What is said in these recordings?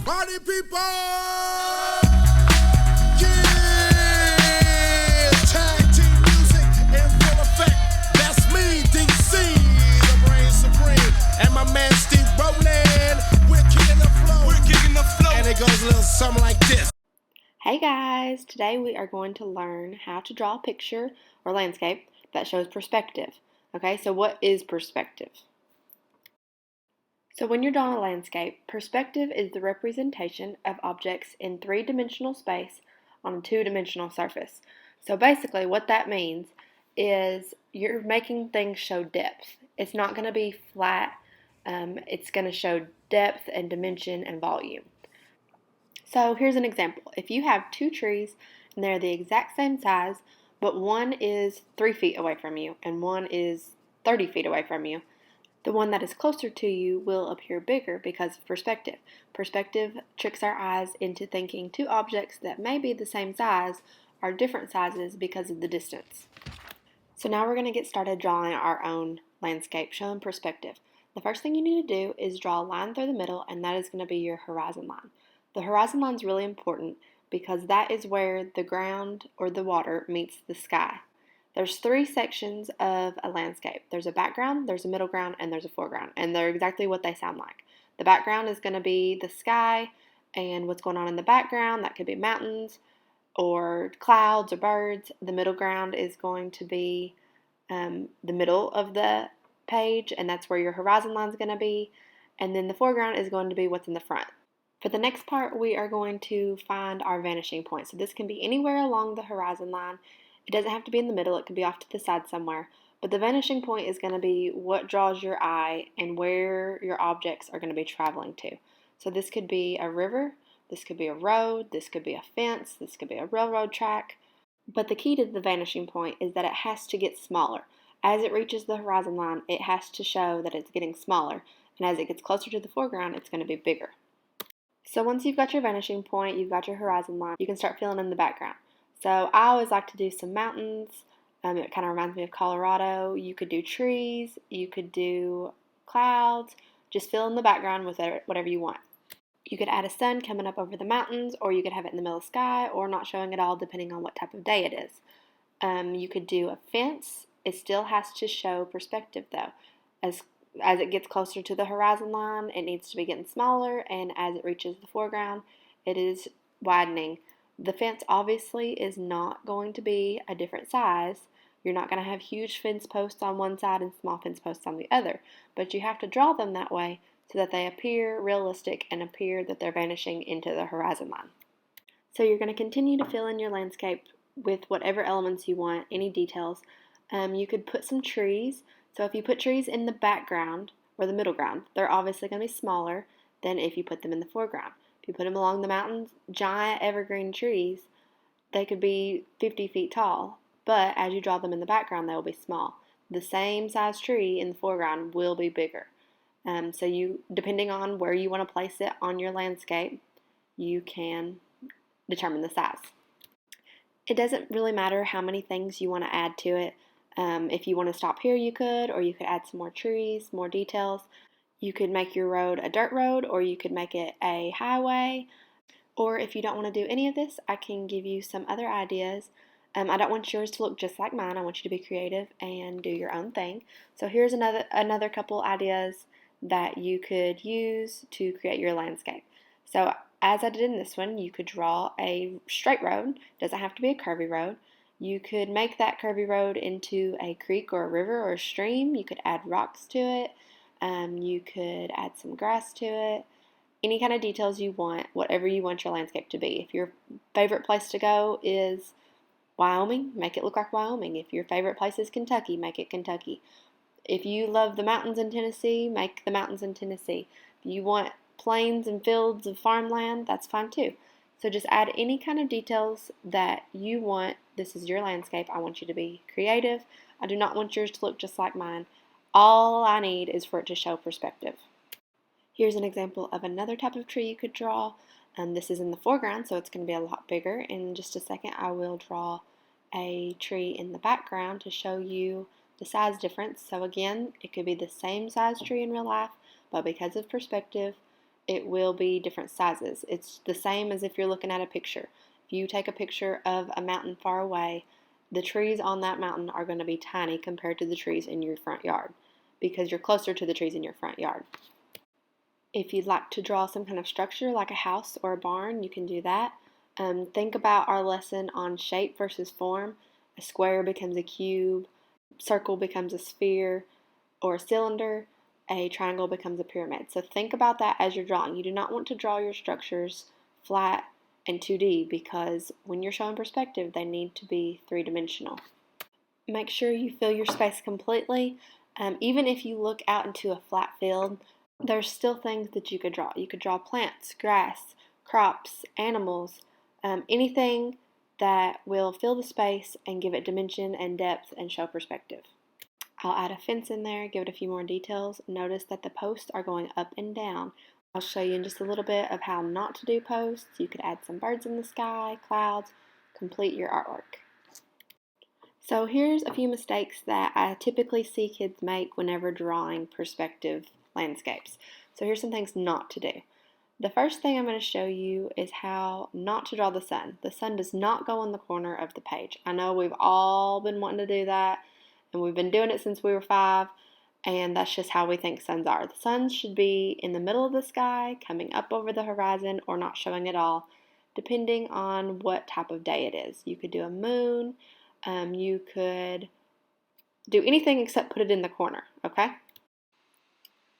Party people! Yeah! Tag team music in full effect. That's me, DC, the brain supreme. And my man Steve Rowland. We're kicking the flow. And it goes a little something like this. Hey guys, today we are going to learn how to draw a picture or landscape that shows perspective. Okay, so what is perspective? So when you're drawing a landscape, perspective is the representation of objects in three-dimensional space on a two-dimensional surface. So basically what that means is you're making things show depth. It's not going to be flat, it's going to show depth and dimension and volume. So here's an example. If you have two trees and they're the exact same size, but one is 3 feet away from you and one is 30 feet away from you, the one that is closer to you will appear bigger because of perspective. Perspective tricks our eyes into thinking two objects that may be the same size are different sizes because of the distance. So now we're going to get started drawing our own landscape showing perspective. The first thing you need to do is draw a line through the middle, and that is going to be your horizon line. The horizon line is really important because that is where the ground or the water meets the sky. There's three sections of a landscape. There's a background, there's a middle ground, and there's a foreground, and they're exactly what they sound like. The background is going to be the sky and what's going on in the background. That could be mountains or clouds or birds. The middle ground is going to be the middle of the page, and that's where your horizon line is going to be. And then the foreground is going to be what's in the front. For the next part, we are going to find our vanishing point. So this can be anywhere along the horizon line. It doesn't have to be in the middle. It can be off to the side somewhere. But the vanishing point is going to be what draws your eye and where your objects are going to be traveling to. So this could be a river. This could be a road. This could be a fence. This could be a railroad track. But the key to the vanishing point is that it has to get smaller. As it reaches the horizon line, it has to show that it's getting smaller. And as it gets closer to the foreground, it's going to be bigger. So once you've got your vanishing point, you've got your horizon line, you can start filling in the background. So I always like to do some mountains. It kind of reminds me of Colorado. You could do trees, you could do clouds. Just fill in the background with whatever you want. You could add a sun coming up over the mountains, or you could have it in the middle of the sky, or not showing at all depending on what type of day it is. You could do a fence. It still has to show perspective though. As it gets closer to the horizon line, it needs to be getting smaller, and as it reaches the foreground, it is widening. The fence obviously is not going to be a different size. You're not going to have huge fence posts on one side and small fence posts on the other, but you have to draw them that way so that they appear realistic and appear that they're vanishing into the horizon line. So you're going to continue to fill in your landscape with whatever elements you want, any details. You could put some trees. So if you put trees in the background or the middle ground, they're obviously going to be smaller than if you put them in the foreground. If you put them along the mountains, giant evergreen trees, they could be 50 feet tall, but as you draw them in the background, they will be small. The same size tree in the foreground will be bigger. So you, depending on where you want to place it on your landscape, you can determine the size. It doesn't really matter how many things you want to add to it. If you want to stop here, you could, or you could add some more trees, more details. You could make your road a dirt road, or you could make it a highway. Or if you don't want to do any of this, I can give you some other ideas. I don't want yours to look just like mine. I want you to be creative and do your own thing. So here's another couple ideas that you could use to create your landscape. So as I did in this one, you could draw a straight road. It doesn't have to be a curvy road. You could make that curvy road into a creek or a river or a stream. You could add rocks to it. You could add some grass to it. Any kind of details you want, whatever you want your landscape to be. If your favorite place to go is Wyoming, make it look like Wyoming. If your favorite place is Kentucky, make it Kentucky. If you love the mountains in Tennessee, make the mountains in Tennessee. If you want plains and fields of farmland, that's fine too. So just add any kind of details that you want. This is your landscape. I want you to be creative. I do not want yours to look just like mine. All I need is for it to show perspective. Here's an example of another type of tree you could draw. This is in the foreground, so it's going to be a lot bigger. In just a second, I will draw a tree in the background to show you the size difference. So again, it could be the same size tree in real life, but because of perspective, it will be different sizes. It's the same as if you're looking at a picture. If you take a picture of a mountain far away, the trees on that mountain are going to be tiny compared to the trees in your front yard because you're closer to the trees in your front yard. If you'd like to draw some kind of structure like a house or a barn, you can do that. Think about our lesson on shape versus form. A square becomes a cube, circle becomes a sphere or a cylinder, a triangle becomes a pyramid. So think about that as you're drawing. You do not want to draw your structures flat and 2D because when you're showing perspective, they need to be three-dimensional. Make sure you fill your space completely. Even if you look out into a flat field, there's still things that you could draw. You could draw plants, grass, crops, animals, anything that will fill the space and give it dimension and depth and show perspective. I'll add a fence in there, give it a few more details. Notice that the posts are going up and down. I'll show you in just a little bit of how not to do posts. You could add some birds in the sky, clouds, complete your artwork. So here's a few mistakes that I typically see kids make whenever drawing perspective landscapes. So here's some things not to do. The first thing I'm going to show you is how not to draw the sun. The sun does not go in the corner of the page. I know we've all been wanting to do that, and we've been doing it since we were 5, and that's just how we think suns are. The sun should be in the middle of the sky, coming up over the horizon, or not showing at all, depending on what type of day it is. You could do a moon, you could do anything except put it in the corner, okay?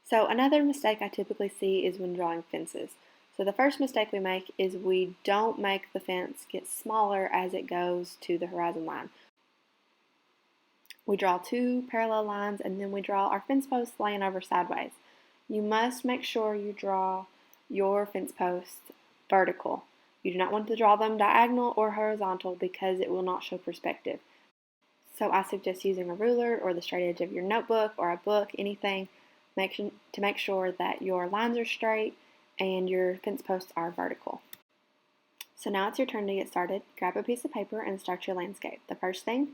So another mistake I typically see is when drawing fences. So the first mistake we make is we don't make the fence get smaller as it goes to the horizon line. We draw 2 parallel lines and then we draw our fence posts laying over sideways. You must make sure you draw your fence posts vertical. You do not want to draw them diagonal or horizontal because it will not show perspective. So I suggest using a ruler or the straight edge of your notebook or a book, anything, to make sure that your lines are straight and your fence posts are vertical. So now it's your turn to get started. Grab a piece of paper and start your landscape. The first thing,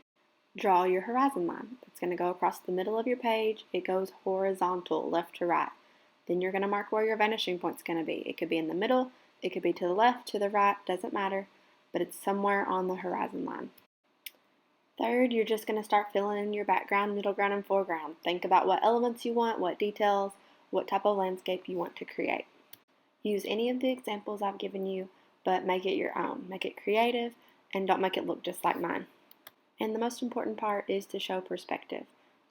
draw your horizon line. It's going to go across the middle of your page. It goes horizontal, left to right. Then you're going to mark where your vanishing point's going to be. It could be in the middle, it could be to the left, to the right, doesn't matter, but it's somewhere on the horizon line. Third, you're just going to start filling in your background, middle ground, and foreground. Think about what elements you want, what details, what type of landscape you want to create. Use any of the examples I've given you, but make it your own. Make it creative, and don't make it look just like mine. And the most important part is to show perspective.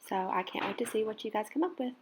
So I can't wait to see what you guys come up with.